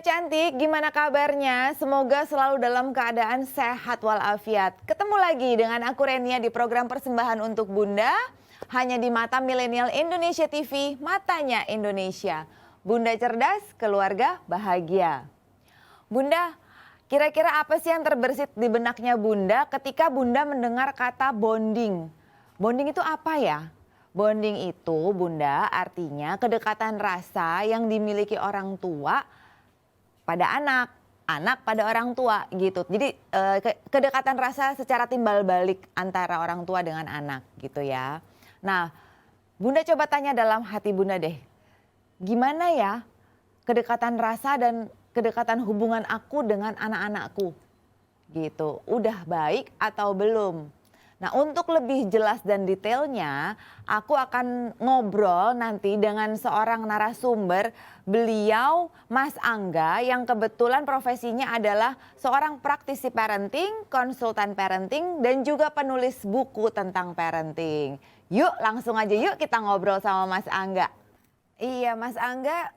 Bunda cantik, gimana kabarnya? Semoga selalu dalam keadaan sehat walafiat. Ketemu lagi dengan aku Renia di program persembahan untuk Bunda, hanya di Mata Milenial Indonesia TV, Matanya Indonesia. Bunda cerdas, keluarga bahagia. Bunda, kira-kira apa sih yang terbersit di benaknya Bunda ketika Bunda mendengar kata bonding? Bonding itu apa ya? Bonding itu Bunda artinya kedekatan rasa yang dimiliki orang tua pada anak, anak pada orang tua gitu. Jadi kedekatan rasa secara timbal balik antara orang tua dengan anak gitu ya. Nah, Bunda coba tanya dalam hati Bunda deh, gimana ya kedekatan rasa dan kedekatan hubungan aku dengan anak-anakku gitu. Udah baik atau belum? Nah, untuk lebih jelas dan detailnya, aku akan ngobrol nanti dengan seorang narasumber. Beliau Mas Angga yang kebetulan profesinya adalah seorang praktisi parenting, konsultan parenting, dan juga penulis buku tentang parenting. Yuk langsung aja yuk kita ngobrol sama Mas Angga. Iya Mas Angga,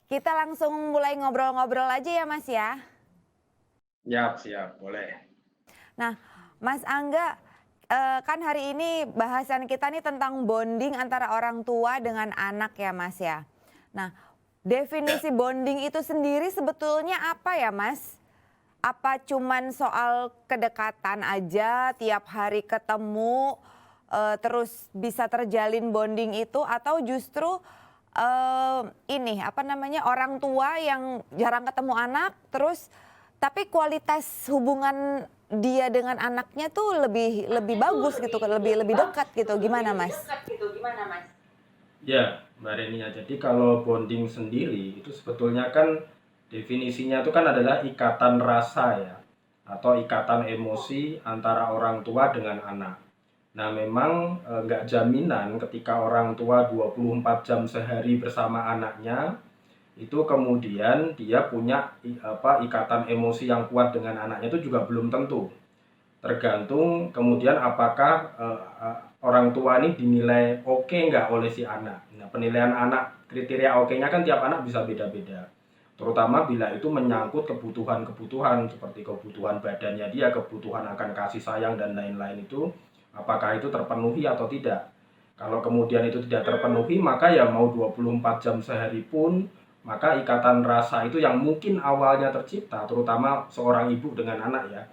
kita langsung mulai ngobrol-ngobrol aja ya Mas ya. Siap, siap, boleh. Nah, Mas Angga, kan hari ini bahasan kita nih tentang bonding antara orang tua dengan anak ya Mas ya. Nah, definisi bonding itu sendiri sebetulnya apa ya Mas? Apa cuman soal kedekatan aja, tiap hari ketemu, terus bisa terjalin bonding itu, atau justru ini apa namanya, orang tua yang jarang ketemu anak, terus tapi kualitas hubungan dia dengan anaknya tuh lebih bagus gitu, lebih dekat gitu. Gimana Mas? Ya, Mbak Renia, jadi kalau bonding sendiri itu sebetulnya kan definisinya itu kan adalah ikatan rasa ya, atau ikatan emosi antara orang tua dengan anak. Nah, memang nggak jaminan ketika orang tua 24 jam sehari bersama anaknya, itu kemudian dia punya ikatan emosi yang kuat dengan anaknya, itu juga belum tentu. Tergantung kemudian apakah orang tua ini dinilai oke nggak oleh si anak. Nah, penilaian anak, kriteria oke-nya kan tiap anak bisa beda-beda. Terutama bila itu menyangkut kebutuhan-kebutuhan seperti kebutuhan badannya dia, kebutuhan akan kasih sayang dan lain-lain itu, apakah itu terpenuhi atau tidak. Kalau kemudian itu tidak terpenuhi, maka ya mau 24 jam sehari pun, maka ikatan rasa itu yang mungkin awalnya tercipta, terutama seorang ibu dengan anak ya,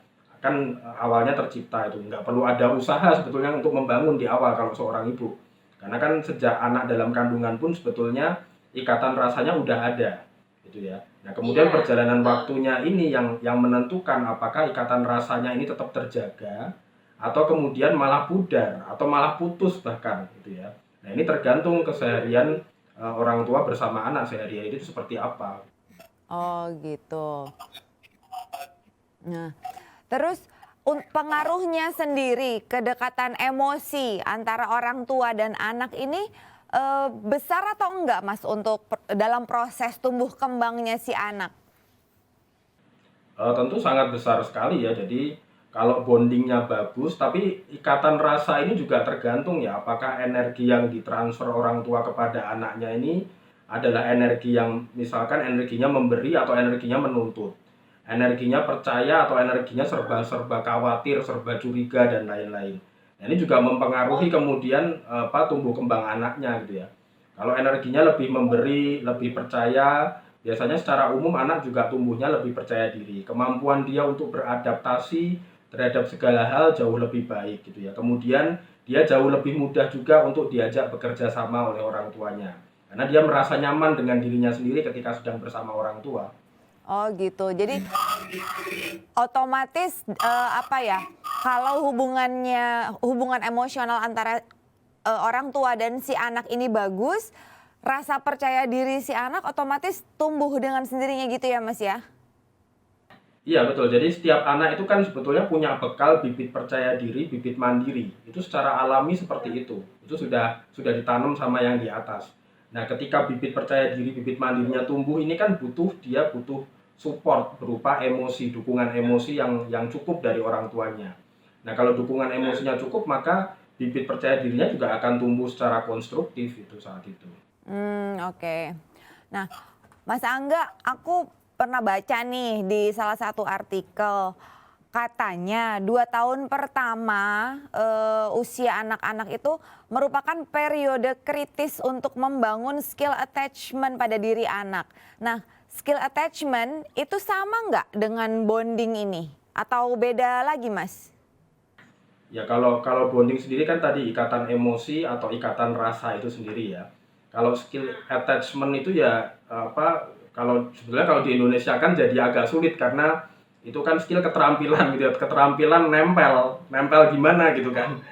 kan awalnya tercipta itu nggak perlu ada usaha sebetulnya untuk membangun di awal kalau seorang ibu, karena kan sejak anak dalam kandungan pun sebetulnya ikatan rasanya udah ada gitu ya. Nah, kemudian perjalanan waktunya ini yang menentukan apakah ikatan rasanya ini tetap terjaga atau kemudian malah pudar atau malah putus bahkan gitu ya. Nah, ini tergantung keseharian orang tua bersama anak sehari-hari itu seperti apa. Oh gitu. Nah, terus pengaruhnya sendiri, kedekatan emosi antara orang tua dan anak ini besar atau enggak Mas untuk dalam proses tumbuh kembangnya si anak? Tentu sangat besar sekali ya. Jadi kalau bondingnya bagus, tapi ikatan rasa ini juga tergantung ya, apakah energi yang ditransfer orang tua kepada anaknya ini adalah energi yang misalkan energinya memberi atau energinya menuntut. Energinya percaya atau energinya serba-serba khawatir, serba curiga dan lain-lain. Nah, ini juga mempengaruhi kemudian tumbuh kembang anaknya gitu ya. Kalau energinya lebih memberi, lebih percaya, biasanya secara umum anak juga tumbuhnya lebih percaya diri. Kemampuan dia untuk beradaptasi terhadap segala hal jauh lebih baik gitu ya. Kemudian dia jauh lebih mudah juga untuk diajak bekerja sama oleh orang tuanya. Karena dia merasa nyaman dengan dirinya sendiri ketika sedang bersama orang tua. Oh gitu. Jadi otomatis apa ya? Kalau hubungan emosional antara orang tua dan si anak ini bagus, rasa percaya diri si anak otomatis tumbuh dengan sendirinya gitu ya Mas ya? Iya betul, jadi setiap anak itu kan sebetulnya punya bekal bibit percaya diri, bibit mandiri. Itu secara alami seperti itu. Itu sudah ditanam sama yang di atas. Nah, ketika bibit percaya diri, bibit mandirinya tumbuh, ini kan dia butuh support berupa emosi, dukungan emosi yang cukup dari orang tuanya. Nah, kalau dukungan emosinya cukup, maka bibit percaya dirinya juga akan tumbuh secara konstruktif itu saat itu. Oke. Nah, Mas Angga, aku pernah baca nih di salah satu artikel, katanya 2 tahun pertama usia anak-anak itu merupakan periode kritis untuk membangun skill attachment pada diri anak. Nah, skill attachment itu sama nggak dengan bonding ini? Atau beda lagi, Mas? Ya kalau bonding sendiri kan tadi ikatan emosi atau ikatan rasa itu sendiri ya. Kalau skill attachment itu ya kalau sebetulnya kalau di Indonesia kan jadi agak sulit karena itu kan skill keterampilan gitu ya, keterampilan nempel gimana gitu kan.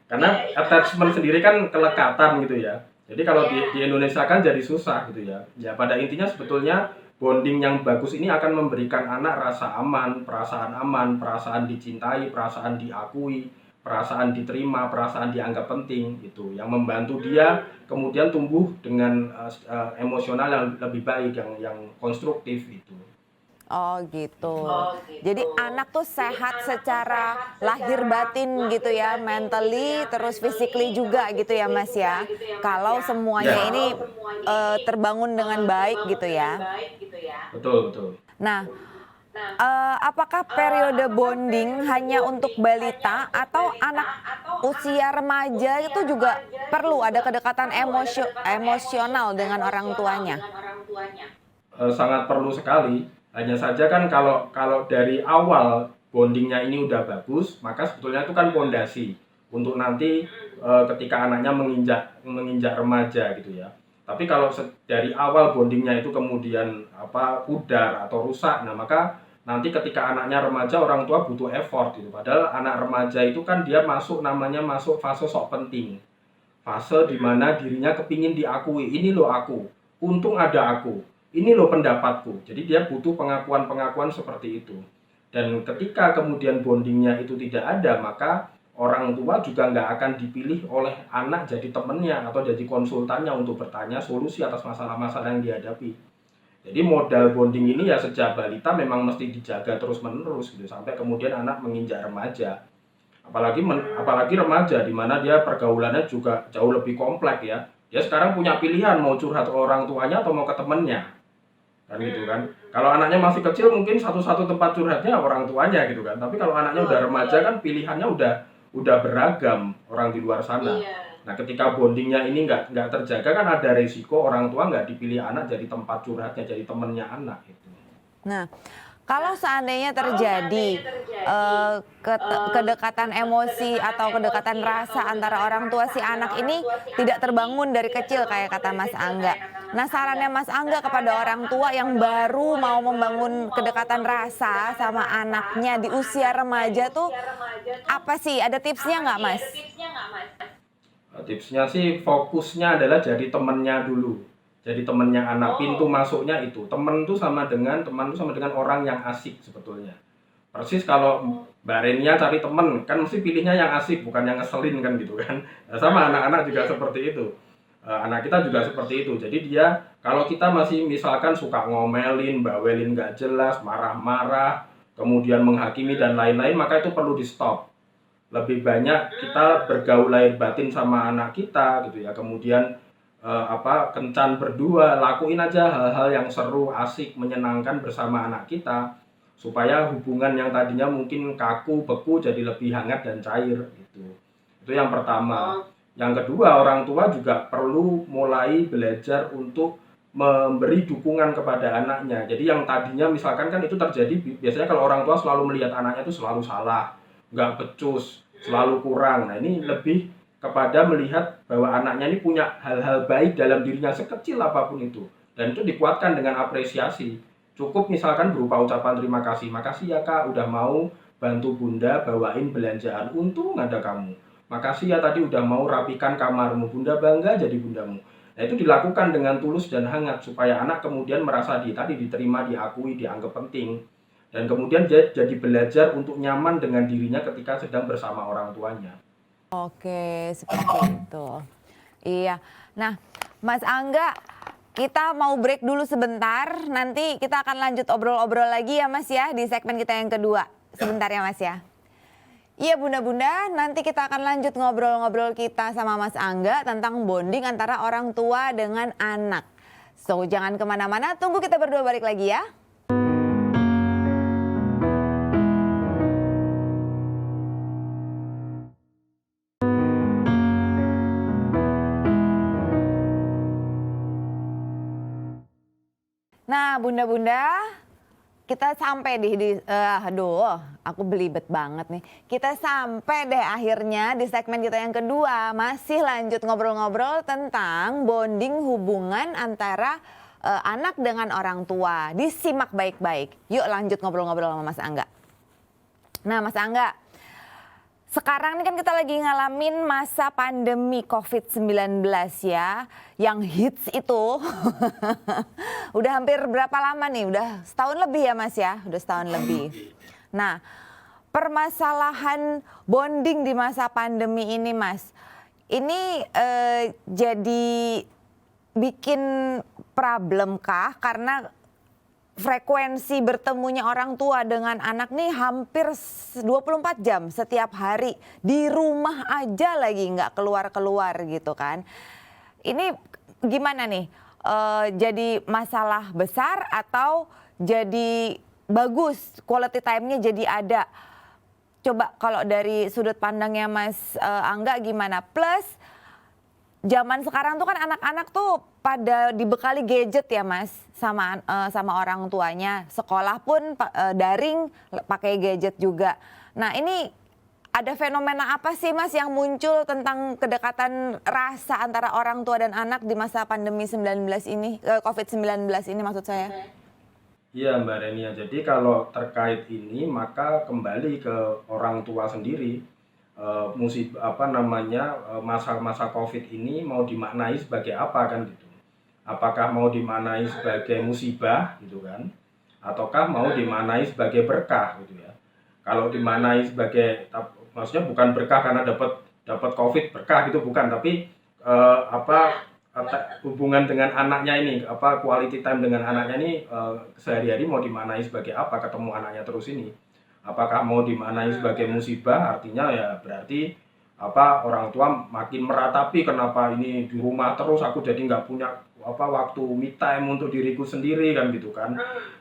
Karena attachment sendiri kan kelekatan gitu ya. Jadi kalau di Indonesia kan jadi susah gitu ya. Ya pada intinya sebetulnya bonding yang bagus ini akan memberikan anak rasa aman, perasaan dicintai, perasaan diakui, perasaan diterima, perasaan dianggap penting gitu, yang membantu dia kemudian tumbuh dengan emosional yang lebih baik, yang konstruktif itu. Oh gitu. Jadi anak tuh sehat secara lahir batin gitu ya, mentally terus physically juga gitu ya Mas ya. Kalau semuanya ini terbangun dengan baik gitu ya. Betul, betul. Nah, apakah periode bonding hanya untuk balita atau anak usia remaja itu juga perlu ada kedekatan emosional dengan orang tuanya? Sangat perlu sekali. Hanya saja kan kalau dari awal bondingnya ini udah bagus, maka sebetulnya itu kan pondasi untuk nanti ketika anaknya menginjak remaja gitu ya. Tapi kalau dari awal bondingnya itu kemudian pudar atau rusak, nah maka nanti ketika anaknya remaja orang tua butuh effort gitu. Padahal anak remaja itu kan dia masuk fase sok penting. Fase di mana dirinya kepingin diakui, ini loh aku, untung ada aku, ini loh pendapatku. Jadi dia butuh pengakuan-pengakuan seperti itu. Dan ketika kemudian bondingnya itu tidak ada, maka orang tua juga nggak akan dipilih oleh anak jadi temennya atau jadi konsultannya untuk bertanya solusi atas masalah-masalah yang dihadapi. Jadi modal bonding ini ya sejak balita memang mesti dijaga terus-menerus gitu, sampai kemudian anak menginjak remaja. Apalagi remaja di mana dia pergaulannya juga jauh lebih kompleks ya. Dia sekarang punya pilihan mau curhat ke orang tuanya atau mau ke temennya. Kan gitu kan. Kalau anaknya masih kecil mungkin satu-satu tempat curhatnya orang tuanya gitu kan. Tapi kalau anaknya udah remaja kan pilihannya udah beragam orang di luar sana. Nah, ketika bondingnya ini nggak terjaga kan ada resiko orang tua nggak dipilih anak jadi tempat curhatnya, jadi temennya anak gitu. Nah, kalau seandainya terjadi kedekatan emosi atau kedekatan rasa antara orang tua si anak ini tidak terbangun dari kecil kayak kata Mas Angga. Nah, sarannya Mas Angga kepada orang tua yang baru mau membangun kedekatan rasa sama anaknya di usia remaja tuh apa sih? Ada tipsnya nggak, Mas? Tipsnya sih fokusnya adalah jadi temennya dulu. Jadi temennya anak, pintu masuknya itu. Teman tuh sama dengan orang yang asik sebetulnya. Persis kalau Mbak Renia cari temen, kan mesti pilihnya yang asik, bukan yang ngeselin kan gitu kan. Nah, sama anak-anak juga seperti itu. Anak kita juga seperti itu. Jadi dia, kalau kita masih misalkan suka ngomelin, bawelin nggak jelas, marah-marah, kemudian menghakimi dan lain-lain, maka itu perlu di stop. Lebih banyak kita bergaul lahir batin sama anak kita gitu ya. Kemudian kencan berdua, lakuin aja hal-hal yang seru, asik, menyenangkan bersama anak kita supaya hubungan yang tadinya mungkin kaku, beku jadi lebih hangat dan cair gitu. Itu yang pertama. Yang kedua, orang tua juga perlu mulai belajar untuk memberi dukungan kepada anaknya. Jadi yang tadinya misalkan kan itu terjadi biasanya kalau orang tua selalu melihat anaknya itu selalu salah, nggak becus, selalu kurang. Nah, ini lebih kepada melihat bahwa anaknya ini punya hal-hal baik dalam dirinya sekecil apapun itu, dan itu dikuatkan dengan apresiasi. Cukup misalkan berupa ucapan terima kasih, makasih ya kak udah mau bantu bunda bawain belanjaan, untung ada kamu, makasih ya tadi udah mau rapikan kamarmu, bunda bangga jadi bundamu. Nah, itu dilakukan dengan tulus dan hangat supaya anak kemudian merasa diterima, diakui, dianggap penting, dan kemudian jadi belajar untuk nyaman dengan dirinya ketika sedang bersama orang tuanya. Oke, seperti itu. Iya. Nah, Mas Angga, kita mau break dulu sebentar. Nanti kita akan lanjut obrol-obrol lagi ya Mas ya di segmen kita yang kedua. Sebentar ya Mas ya. Iya Bunda-Bunda, nanti kita akan lanjut ngobrol-ngobrol kita sama Mas Angga tentang bonding antara orang tua dengan anak. So jangan kemana-mana, tunggu kita berdua balik lagi ya. Nah, bunda-bunda, kita sampai aduh, aku belibet banget nih. Kita sampai deh akhirnya di segmen kita yang kedua, masih lanjut ngobrol-ngobrol tentang bonding hubungan antara anak dengan orang tua. Disimak baik-baik. Yuk lanjut ngobrol-ngobrol sama Mas Angga. Nah, Mas Angga, sekarang ini kan kita lagi ngalamin masa pandemi COVID-19 ya. Yang hits itu udah hampir berapa lama nih? Udah setahun lebih ya Mas ya? Udah setahun lebih. Nah, permasalahan bonding di masa pandemi ini Mas, ini jadi bikin problem kah? Karena frekuensi bertemunya orang tua dengan anak nih hampir 24 jam setiap hari. Di rumah aja lagi, nggak keluar-keluar gitu kan. Ini gimana nih? Jadi masalah besar atau jadi bagus, quality time-nya jadi ada? Coba kalau dari sudut pandangnya Mas Angga gimana? Plus zaman sekarang tuh kan anak-anak tuh pada dibekali gadget ya Mas sama orang tuanya. Sekolah pun daring pakai gadget juga. Nah, ini ada fenomena apa sih Mas yang muncul tentang kedekatan rasa antara orang tua dan anak di masa pandemi 19 ini, COVID-19 ini maksud saya? Iya Mbak Renia, jadi kalau terkait ini maka kembali ke orang tua sendiri. Masa-masa COVID ini mau dimaknai sebagai apa kan gitu. Apakah mau dimaknai sebagai musibah gitu kan, ataukah mau dimaknai sebagai berkah gitu ya. Kalau dimaknai sebagai, maksudnya bukan berkah karena dapat COVID berkah gitu bukan, tapi hubungan dengan anaknya ini, quality time dengan anaknya ini sehari-hari mau dimaknai sebagai apa, ketemu anaknya terus ini. Apakah mau dimaknai sebagai musibah, artinya ya berarti orang tua makin meratapi kenapa ini di rumah terus aku jadi nggak punya waktu me time untuk diriku sendiri kan gitu kan.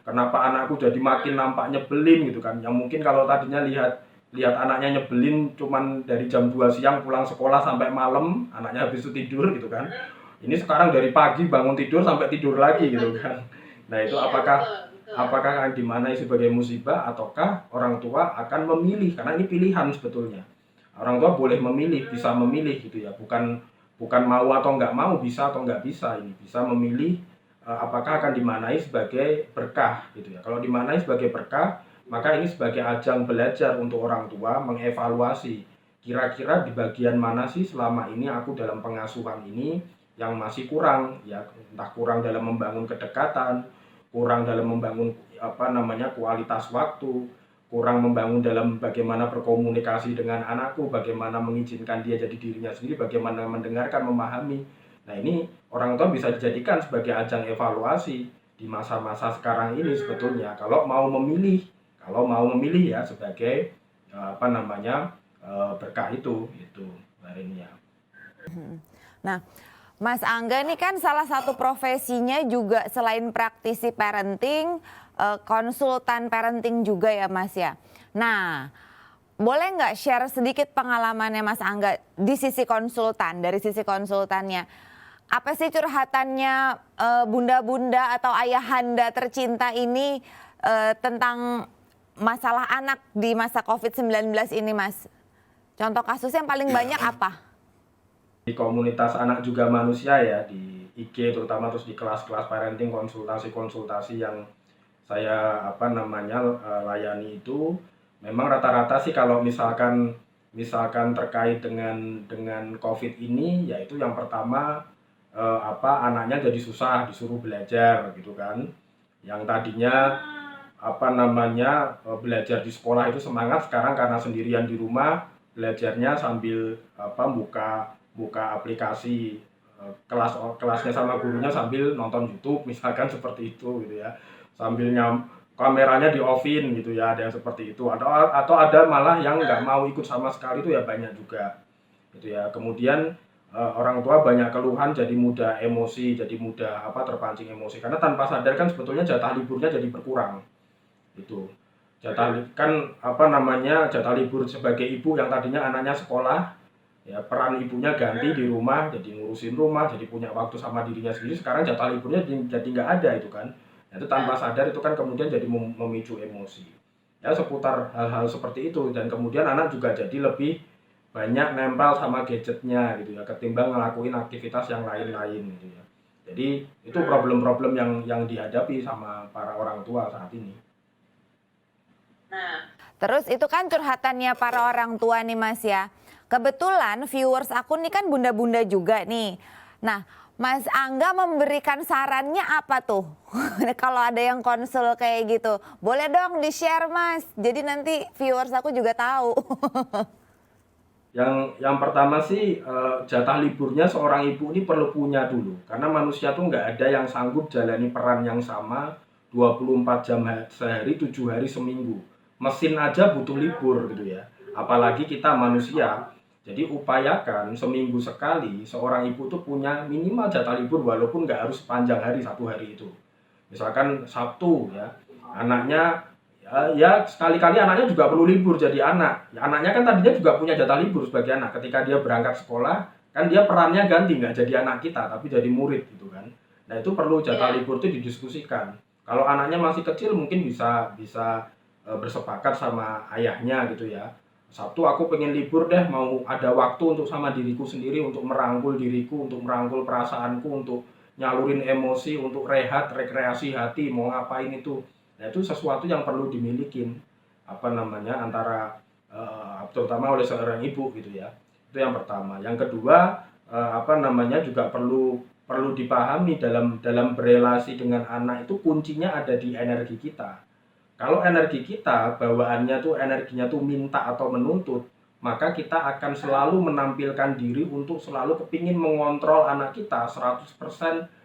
Kenapa anakku jadi makin nampak nyebelin gitu kan. Yang mungkin kalau tadinya lihat anaknya nyebelin cuman dari jam 2 siang pulang sekolah sampai malam, anaknya habis itu tidur gitu kan. Ini sekarang dari pagi bangun tidur sampai tidur lagi gitu kan. Nah, itu apakah akan dimaknai sebagai musibah ataukah orang tua akan memilih, karena ini pilihan sebetulnya. Orang tua boleh memilih, bisa memilih gitu ya, bukan mau atau nggak mau, bisa atau nggak bisa, ini bisa memilih apakah akan dimaknai sebagai berkah gitu ya. Kalau dimaknai sebagai berkah, maka ini sebagai ajang belajar untuk orang tua mengevaluasi kira-kira di bagian mana sih selama ini aku dalam pengasuhan ini yang masih kurang ya, entah kurang dalam membangun kedekatan, kurang dalam membangun kualitas waktu, kurang membangun dalam bagaimana berkomunikasi dengan anakku, bagaimana mengizinkan dia jadi dirinya sendiri, bagaimana mendengarkan, memahami. Nah, ini orang tua bisa dijadikan sebagai ajang evaluasi di masa-masa sekarang ini sebetulnya. Kalau mau memilih ya sebagai berkah itu Mbak Renia. Nah, Mas Angga ini kan salah satu profesinya juga selain praktisi parenting, konsultan parenting juga ya Mas ya. Nah, boleh nggak share sedikit pengalamannya Mas Angga di sisi konsultan, dari sisi konsultannya. Apa sih curhatannya bunda-bunda atau ayahanda tercinta ini tentang masalah anak di masa COVID-19 ini Mas? Contoh kasus yang paling banyak apa? Di komunitas anak juga manusia ya, di IG terutama, terus di kelas-kelas parenting, konsultasi yang saya layani itu, memang rata-rata sih kalau misalkan terkait dengan COVID ini, yaitu yang pertama anaknya jadi susah disuruh belajar gitu kan. Yang tadinya belajar di sekolah itu semangat, sekarang karena sendirian di rumah belajarnya sambil buka aplikasi kelasnya sama gurunya sambil nonton YouTube misalkan, seperti itu gitu ya, sambil kameranya di offin gitu ya, ada yang seperti itu, atau ada malah yang nggak mau ikut sama sekali, itu ya banyak juga gitu ya. Kemudian orang tua banyak keluhan, jadi mudah emosi, jadi mudah terpancing emosi, karena tanpa sadar kan sebetulnya jatah liburnya jadi berkurang. Itu jatah libur sebagai ibu yang tadinya anaknya sekolah, ya peran ibunya ganti di rumah, jadi ngurusin rumah, jadi punya waktu sama dirinya sendiri. Sekarang jatah liburnya jadi nggak ada itu kan. Itu tanpa sadar itu kan kemudian jadi memicu emosi. Ya seputar hal-hal seperti itu, dan kemudian anak juga jadi lebih banyak nempel sama gadgetnya gitu ya, ketimbang ngelakuin aktivitas yang lain-lain gitu ya. Jadi itu problem-problem yang dihadapi sama para orang tua saat ini. Terus itu kan curhatannya para orang tua nih Mas ya. Kebetulan viewers aku nih kan bunda-bunda juga nih. Nah, Mas Angga memberikan sarannya apa tuh? Kalau ada yang konsul kayak gitu, boleh dong di-share Mas. Jadi nanti viewers aku juga tahu. Yang pertama sih, jatah liburnya seorang ibu ini perlu punya dulu. Karena manusia tuh nggak ada yang sanggup jalani peran yang sama 24 jam sehari, 7 hari seminggu. Mesin aja butuh libur gitu ya. Apalagi kita manusia. Jadi upayakan seminggu sekali seorang ibu tuh punya minimal jatah libur, walaupun nggak harus sepanjang hari, 1 hari itu. Misalkan Sabtu ya, anaknya ya sekali-kali anaknya juga perlu libur jadi anak. Ya, anaknya kan tadinya juga punya jatah libur sebagai anak. Ketika dia berangkat sekolah, kan dia perannya ganti, nggak jadi anak kita, tapi jadi murid gitu kan. Nah itu perlu jatah libur itu didiskusikan. Kalau anaknya masih kecil mungkin bisa bisa bersepakat sama ayahnya gitu ya. Sabtu aku pengen libur deh, mau ada waktu untuk sama diriku sendiri, untuk merangkul diriku, untuk merangkul perasaanku, untuk nyalurin emosi, untuk rehat, rekreasi hati, mau ngapain itu. Nah, itu sesuatu yang perlu dimiliki antara terutama oleh seorang ibu gitu ya. Itu yang pertama. Yang kedua, juga perlu dipahami dalam berelasi dengan anak itu kuncinya ada di energi kita. Kalau energi kita bawaannya tuh energinya tuh minta atau menuntut, maka kita akan selalu menampilkan diri untuk selalu kepingin mengontrol anak kita 100%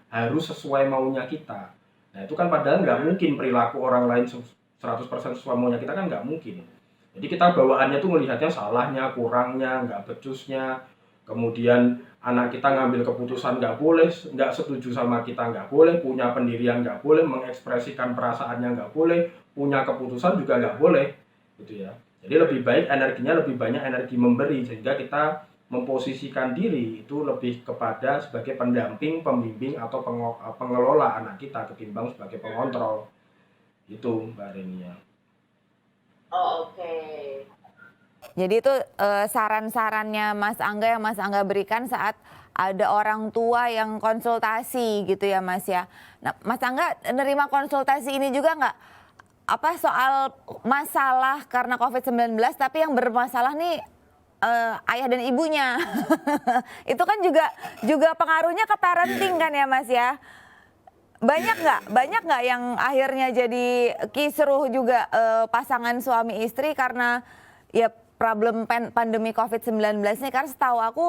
harus sesuai maunya kita. Nah itu kan padahal nggak mungkin perilaku orang lain 100% sesuai maunya kita, kan nggak mungkin. Jadi kita bawaannya tuh melihatnya salahnya, kurangnya, nggak becusnya. Kemudian anak kita ngambil keputusan nggak boleh, nggak setuju sama kita nggak boleh, punya pendirian nggak boleh, mengekspresikan perasaannya nggak boleh, punya keputusan juga nggak boleh gitu ya. Jadi lebih baik energinya lebih banyak energi memberi, sehingga kita memposisikan diri itu lebih kepada sebagai pendamping, pembimbing atau pengelola anak kita ketimbang sebagai pengontrol. Itu Mbak Renia. Oh, oke. Jadi itu saran-sarannya Mas Angga yang Mas Angga berikan saat ada orang tua yang konsultasi gitu ya Mas ya. Nah Mas Angga nerima konsultasi ini juga nggak? Apa soal masalah karena COVID-19 tapi yang bermasalah nih ayah dan ibunya. Itu kan juga pengaruhnya ke parenting kan ya Mas ya. Banyak nggak yang akhirnya jadi kisruh juga pasangan suami istri karena ya problem pandemi COVID-19 nih, karena setahu aku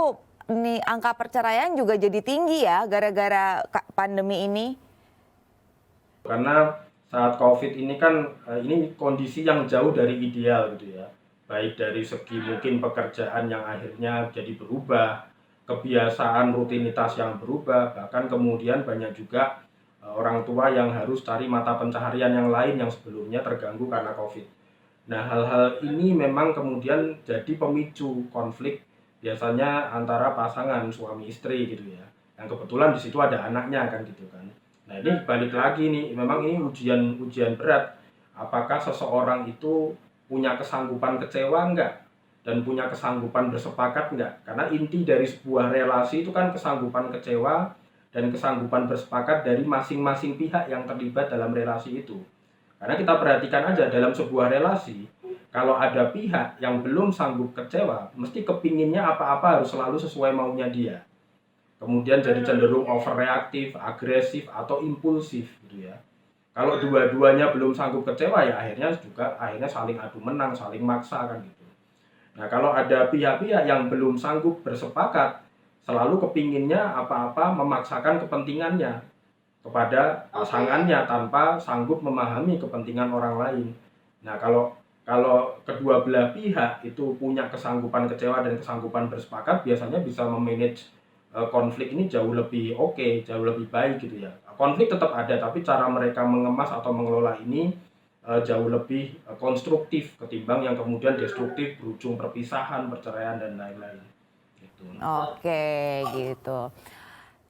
nih angka perceraian juga jadi tinggi ya gara-gara pandemi ini. Karena saat COVID ini kan ini kondisi yang jauh dari ideal gitu ya. Baik dari segi mungkin pekerjaan yang akhirnya jadi berubah, kebiasaan rutinitas yang berubah, bahkan kemudian banyak juga orang tua yang harus cari mata pencaharian yang lain yang sebelumnya terganggu karena COVID. Nah, hal-hal ini memang kemudian jadi pemicu konflik biasanya antara pasangan suami istri gitu ya. Yang kebetulan di situ ada anaknya kan gitu kan. Nah, ini balik lagi nih, memang ini ujian berat. Apakah seseorang itu punya kesanggupan kecewa enggak? Dan punya kesanggupan bersepakat enggak? Karena inti dari sebuah relasi itu kan kesanggupan kecewa dan kesanggupan bersepakat dari masing-masing pihak yang terlibat dalam relasi itu. Karena kita perhatikan aja dalam sebuah relasi, kalau ada pihak yang belum sanggup kecewa, mesti kepinginnya apa-apa harus selalu sesuai maunya dia. Kemudian jadi cenderung overreaktif, agresif, atau impulsif gitu ya. Kalau dua-duanya belum sanggup kecewa ya akhirnya saling adu menang, saling maksa kan gitu. Nah kalau ada pihak-pihak yang belum sanggup bersepakat, selalu kepinginnya apa-apa memaksakan kepentingannya kepada pasangannya tanpa sanggup memahami kepentingan orang lain. Nah, kalau kedua belah pihak itu punya kesanggupan kecewa dan kesanggupan bersepakat, biasanya bisa memanage konflik ini jauh lebih oke, jauh lebih baik gitu ya. Konflik tetap ada, tapi cara mereka mengemas atau mengelola ini jauh lebih konstruktif ketimbang yang kemudian destruktif, berujung perpisahan, perceraian dan lain-lain. Gitu. Oke, gitu.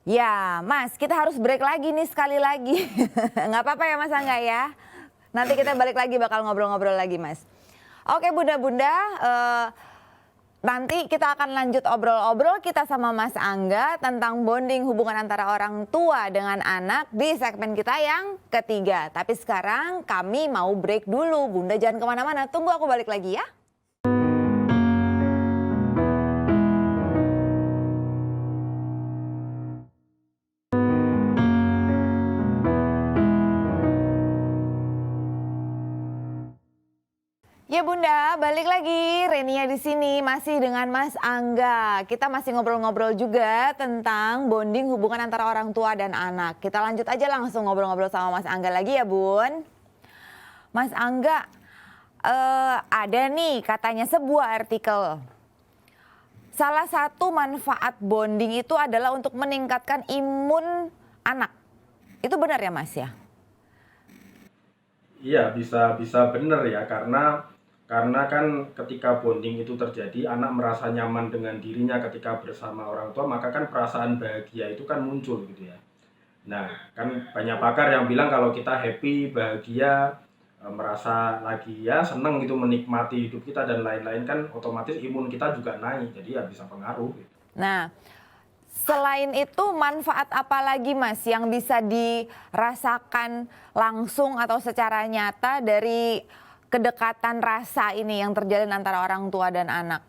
Ya, Mas, kita harus break lagi nih sekali lagi. Nggak apa-apa ya Mas Angga ya. Nanti kita balik lagi bakal ngobrol-ngobrol lagi Mas. Oke Bunda-Bunda, nanti kita akan lanjut obrol-obrol kita sama Mas Angga tentang bonding hubungan antara orang tua dengan anak di segmen kita yang ketiga. Tapi sekarang kami mau break dulu. Bunda jangan kemana-mana, tunggu aku balik lagi ya. Ya Bunda, balik lagi. Renia di sini masih dengan Mas Angga. Kita masih ngobrol-ngobrol juga tentang bonding hubungan antara orang tua dan anak. Kita lanjut aja langsung ngobrol-ngobrol sama Mas Angga lagi ya Bun. Mas Angga, ada nih katanya sebuah artikel. Salah satu manfaat bonding itu adalah untuk meningkatkan imun anak. Itu benar ya Mas ya? Iya, bisa benar ya, karena kan ketika bonding itu terjadi, anak merasa nyaman dengan dirinya ketika bersama orang tua, maka kan perasaan bahagia itu kan muncul gitu ya. Nah, kan banyak pakar yang bilang kalau kita happy, bahagia, merasa lagi ya seneng gitu menikmati hidup kita dan lain-lain, kan otomatis imun kita juga naik, jadi ya bisa pengaruh gitu. Nah, selain itu manfaat apa lagi Mas yang bisa dirasakan langsung atau secara nyata dari kedekatan rasa ini yang terjalin antara orang tua dan anak?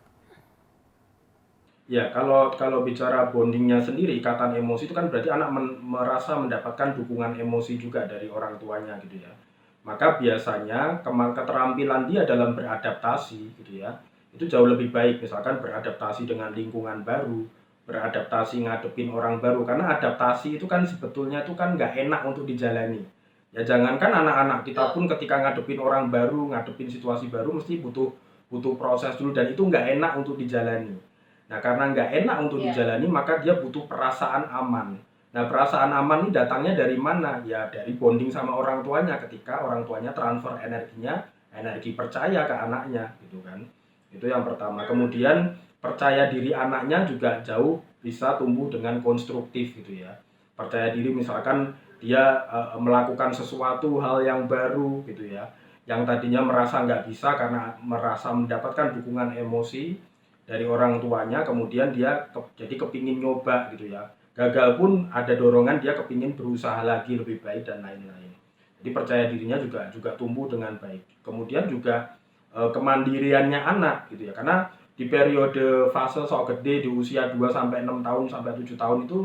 Ya, kalau bicara bondingnya sendiri, ikatan emosi itu kan berarti anak merasa mendapatkan dukungan emosi juga dari orang tuanya gitu ya. Maka biasanya keterampilan dia dalam beradaptasi gitu ya, itu jauh lebih baik. Misalkan beradaptasi dengan lingkungan baru, beradaptasi ngadepin orang baru. Karena adaptasi itu kan sebetulnya itu kan nggak enak untuk dijalani. Ya jangankan anak-anak, kita pun ketika ngadepin orang baru, ngadepin situasi baru mesti butuh butuh proses dulu dan itu nggak enak untuk dijalani. Nah, karena nggak enak untuk dijalani, maka dia butuh perasaan aman. Nah, perasaan aman ini datangnya dari mana? Ya, dari bonding sama orang tuanya ketika orang tuanya transfer energinya, energi percaya ke anaknya, gitu kan. Itu yang pertama. Kemudian, percaya diri anaknya juga jauh bisa tumbuh dengan konstruktif, gitu ya. Percaya diri misalkan dia melakukan sesuatu hal yang baru, gitu ya. Yang tadinya merasa nggak bisa karena merasa mendapatkan dukungan emosi dari orang tuanya, kemudian dia jadi kepingin nyoba gitu ya, gagal pun ada dorongan dia kepingin berusaha lagi lebih baik dan lain-lain. Jadi percaya dirinya juga tumbuh dengan baik. Kemudian juga kemandiriannya anak gitu ya, karena di periode fase sok gede di usia 2 sampai 6 tahun sampai 7 tahun itu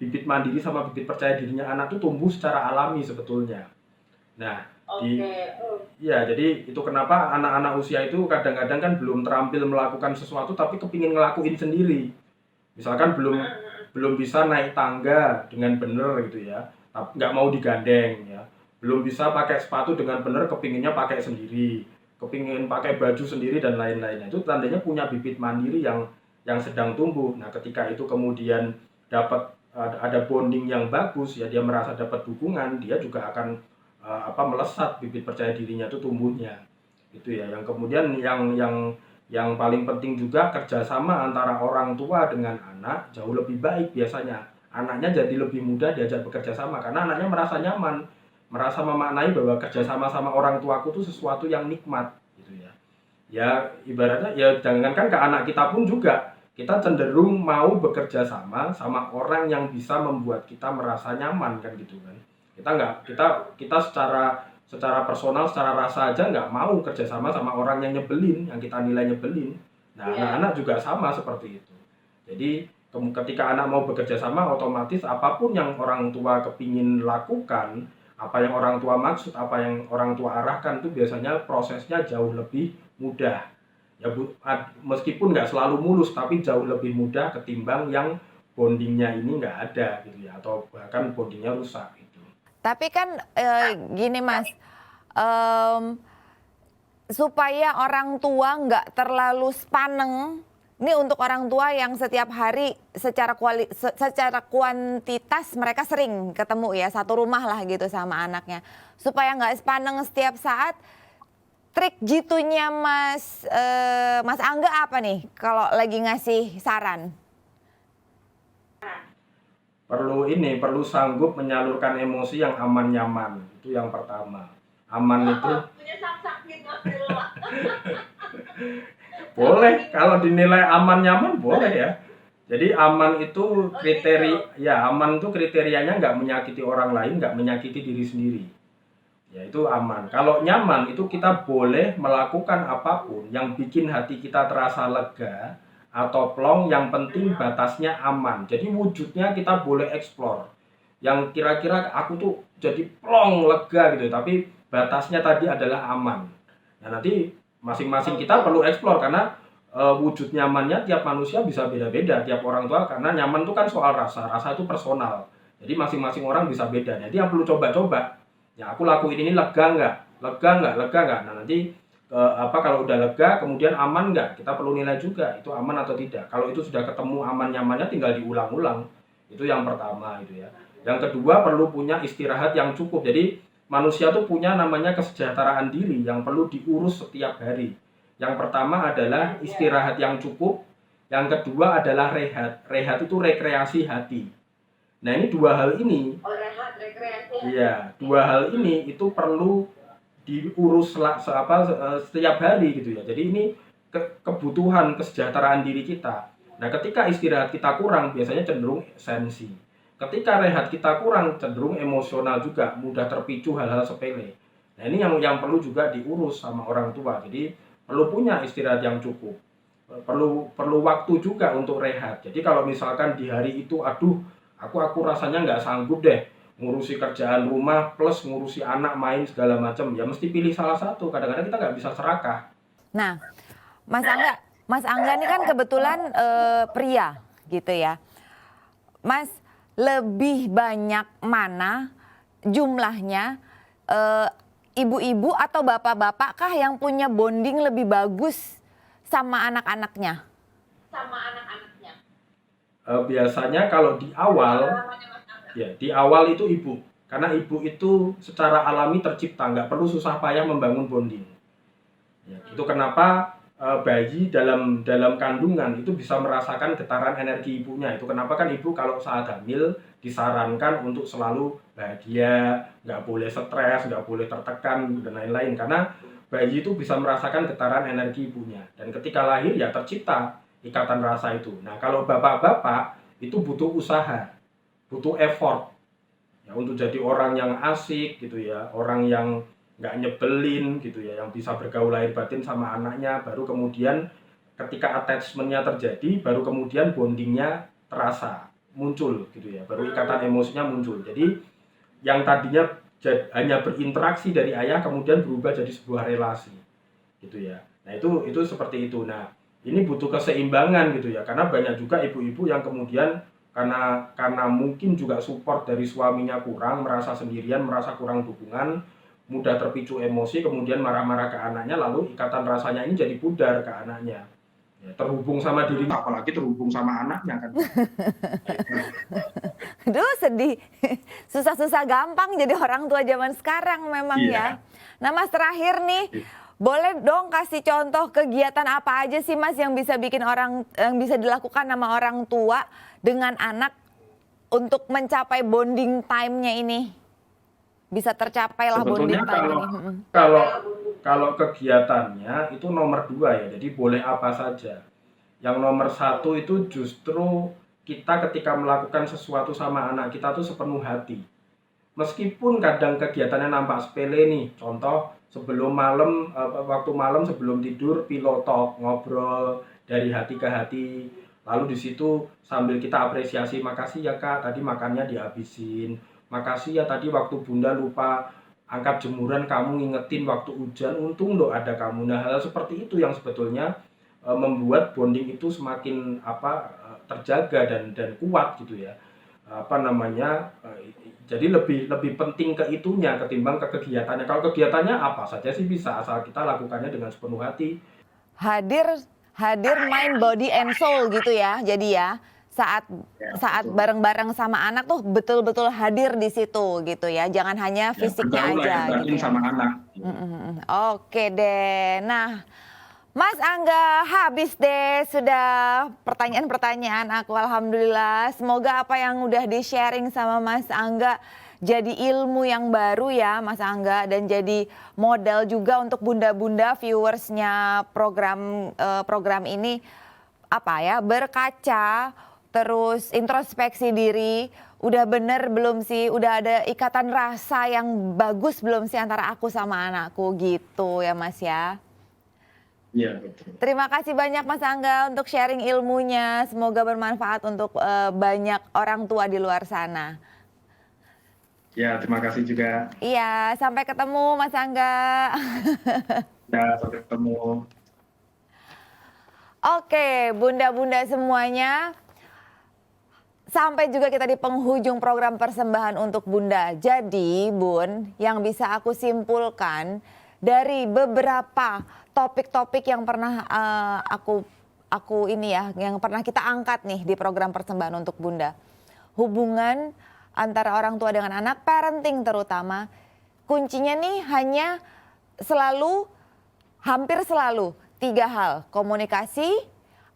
bibit mandiri sama bibit percaya dirinya anak itu tumbuh secara alami sebetulnya. Nah, iya, jadi itu kenapa anak-anak usia itu kadang-kadang kan belum terampil melakukan sesuatu tapi kepingin ngelakuin sendiri. Misalkan belum belum bisa naik tangga dengan benar gitu ya, tapi nggak mau digandeng ya. Belum bisa pakai sepatu dengan benar, kepinginnya pakai sendiri, kepingin pakai baju sendiri dan lain-lain. Itu tandanya punya bibit mandiri yang sedang tumbuh. Nah, ketika itu kemudian dapat ada bonding yang bagus ya, dia merasa dapat dukungan, dia juga akan melesat bibit percaya dirinya itu tumbuhnya. Itu ya. Yang kemudian yang paling penting juga kerjasama antara orang tua dengan anak jauh lebih baik biasanya. Anaknya jadi lebih mudah diajak bekerja sama karena anaknya merasa nyaman, merasa memaknai bahwa kerjasama sama orang tuaku itu sesuatu yang nikmat gitu ya. Ya ibaratnya ya jangankan ke anak kita pun juga kita cenderung mau bekerja sama orang yang bisa membuat kita merasa nyaman kan gitu kan. Kita secara personal, secara rasa aja nggak mau kerjasama sama orang yang nyebelin, yang kita nilai nyebelin. Nah, anak-anak juga sama seperti itu. Jadi ketika anak mau bekerja sama, otomatis apapun yang orang tua kepingin lakukan, apa yang orang tua maksud, apa yang orang tua arahkan itu biasanya prosesnya jauh lebih mudah. Ya meskipun nggak selalu mulus, tapi jauh lebih mudah ketimbang yang bondingnya ini nggak ada gitu ya, atau bahkan bondingnya rusak gitu. Tapi kan gini Mas, supaya orang tua nggak terlalu sepaneng Ini untuk orang tua yang setiap hari secara kuantitas mereka sering ketemu ya, satu rumah lah gitu sama anaknya. Supaya nggak sepaneng setiap saat, trik jitunya Mas Angga apa nih kalau lagi ngasih saran? Perlu sanggup menyalurkan emosi yang aman nyaman. Itu yang pertama. Aman itu Punya sak gitu. boleh, kalau dinilai aman nyaman boleh ya. Jadi aman itu aman itu kriterianya nggak menyakiti orang lain, nggak menyakiti diri sendiri. Ya itu aman. Kalau nyaman itu kita boleh melakukan apapun yang bikin hati kita terasa lega atau plong, yang penting batasnya aman. Jadi wujudnya kita boleh eksplor. Yang kira-kira aku tuh jadi plong, lega gitu, tapi batasnya tadi adalah aman. Nah, nanti masing-masing kita perlu eksplor karena wujud nyamannya tiap manusia bisa beda-beda, tiap orang tua, karena nyaman itu kan soal rasa itu personal. Jadi masing-masing orang bisa beda. Jadi yang perlu coba-coba. Ya aku lakuin ini lega nggak? Nah nanti kalau udah lega kemudian aman nggak? Kita perlu nilai juga itu aman atau tidak. Kalau itu sudah ketemu aman nyamannya tinggal diulang-ulang. Itu yang pertama itu ya. Yang kedua perlu punya istirahat yang cukup. Jadi manusia tuh punya namanya kesejahteraan diri yang perlu diurus setiap hari. Yang pertama adalah istirahat yang cukup. Yang kedua adalah rehat. Rehat itu rekreasi hati. Nah ini dua hal ini. Iya, dua hal ini itu perlu diurus setiap hari gitu ya. Jadi ini kebutuhan kesejahteraan diri kita. Nah, ketika istirahat kita kurang biasanya cenderung sensi. Ketika rehat kita kurang cenderung emosional juga, mudah terpicu hal-hal sepele. Nah, ini yang perlu juga diurus sama orang tua. Jadi perlu punya istirahat yang cukup. Perlu waktu juga untuk rehat. Jadi kalau misalkan di hari itu aduh, aku rasanya nggak sanggup deh ngurusi kerjaan rumah plus ngurusi anak main segala macam, ya mesti pilih salah satu. Kadang-kadang kita nggak bisa serakah. Nah, Mas Angga ini kan kebetulan pria gitu ya. Mas, lebih banyak mana jumlahnya ibu-ibu atau bapak-bapak kah yang punya bonding lebih bagus sama anak-anaknya? Biasanya kalau di awal itu ibu, karena ibu itu secara alami tercipta nggak perlu susah payah membangun bonding. Ya, itu kenapa bayi dalam kandungan itu bisa merasakan getaran energi ibunya. Itu kenapa kan ibu kalau saat hamil disarankan untuk selalu bahagia, nggak boleh stres, nggak boleh tertekan dan lain-lain, karena bayi itu bisa merasakan getaran energi ibunya. Dan ketika lahir ya tercipta ikatan rasa itu. Nah kalau bapak-bapak itu butuh usaha, butuh effort ya untuk jadi orang yang asik gitu ya, orang yang nggak nyebelin gitu ya, yang bisa bergaul lahir batin sama anaknya. Baru kemudian ketika attachment-nya terjadi, baru kemudian bondingnya terasa, muncul gitu ya, baru ikatan emosinya muncul. Jadi yang tadinya hanya berinteraksi dari ayah kemudian berubah jadi sebuah relasi gitu ya. Nah itu seperti itu. Nah ini butuh keseimbangan gitu ya, karena banyak juga ibu-ibu yang kemudian karena mungkin juga support dari suaminya kurang, merasa sendirian, merasa kurang dukungan, mudah terpicu emosi, kemudian marah-marah ke anaknya, lalu ikatan rasanya ini jadi pudar ke anaknya. Ya, terhubung sama dirinya, apalagi terhubung sama anaknya kan. Aduh sedih, susah-susah gampang jadi orang tua zaman sekarang memang ya. Nah Mas terakhir nih, boleh dong kasih contoh kegiatan apa aja sih Mas yang bisa bisa dilakukan sama orang tua dengan anak untuk mencapai bonding time-nya ini? Bisa tercapai lah bonding time ini. Kalau kegiatannya itu nomor 2 ya, jadi boleh apa saja. Yang nomor 1 itu justru kita ketika melakukan sesuatu sama anak kita tuh sepenuh hati. Meskipun kadang kegiatannya nampak sepele nih, contoh waktu malam sebelum tidur pillow talk, ngobrol dari hati ke hati. Lalu di situ sambil kita apresiasi, makasih ya Kak, tadi makannya dihabisin. Makasih ya tadi waktu Bunda lupa angkat jemuran kamu ngingetin waktu hujan, untung loh ada kamu. Nah hal seperti itu yang sebetulnya membuat bonding itu semakin terjaga dan kuat gitu ya. Jadi lebih penting ke itunya ketimbang ke kegiatannya. Kalau kegiatannya apa saja sih bisa, asal kita lakukannya dengan sepenuh hati. Hadir hadir mind, body, and soul gitu ya. Jadi ya saat Ya, saat betul. bareng-bareng sama anak tuh betul-betul hadir di situ gitu ya. Jangan hanya Ya, fisiknya bergaul aja lahir batin gitu ya. sama anak. Oke deh. Nah, Mas Angga, habis deh sudah pertanyaan-pertanyaan aku, alhamdulillah. Semoga apa yang udah di-sharing sama Mas Angga jadi ilmu yang baru ya Mas Angga, dan jadi modal juga untuk bunda-bunda viewersnya program ini apa ya, berkaca terus introspeksi diri. Udah bener belum sih, udah ada ikatan rasa yang bagus belum sih antara aku sama anakku gitu ya Mas ya. Iya, betul. Terima kasih banyak Mas Angga untuk sharing ilmunya. Semoga bermanfaat untuk banyak orang tua di luar sana. Ya, terima kasih juga. Iya, sampai ketemu Mas Angga. Ya, sampai ketemu. Oke, bunda-bunda semuanya. Sampai juga kita di penghujung program persembahan untuk Bunda. Jadi, Bun, yang bisa aku simpulkan dari beberapa topik-topik yang pernah aku ini ya, yang pernah kita angkat nih di program persembahan untuk Bunda. Hubungan antara orang tua dengan anak, parenting terutama, kuncinya nih hanya hampir selalu 3 hal. Komunikasi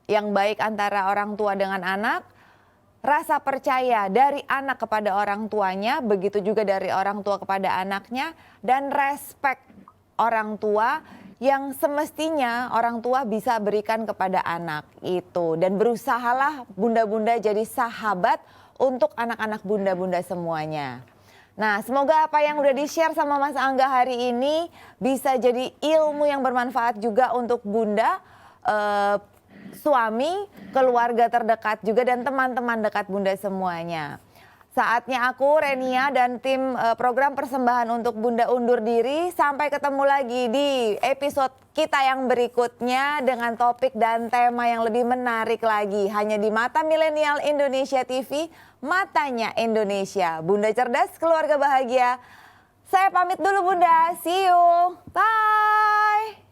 yang baik antara orang tua dengan anak, rasa percaya dari anak kepada orang tuanya, begitu juga dari orang tua kepada anaknya, dan respect orang tua yang semestinya orang tua bisa berikan kepada anak itu. Dan berusahalah bunda-bunda jadi sahabat untuk anak-anak bunda-bunda semuanya. Nah, semoga apa yang udah di-share sama Mas Angga hari ini bisa jadi ilmu yang bermanfaat juga untuk bunda, suami, keluarga terdekat juga, dan teman-teman dekat bunda semuanya. Saatnya aku, Renia, dan tim program persembahan untuk Bunda undur diri. Sampai ketemu lagi di episode kita yang berikutnya dengan topik dan tema yang lebih menarik lagi. Hanya di Mata Milenial Indonesia TV, matanya Indonesia. Bunda cerdas, keluarga bahagia. Saya pamit dulu Bunda, see you, bye.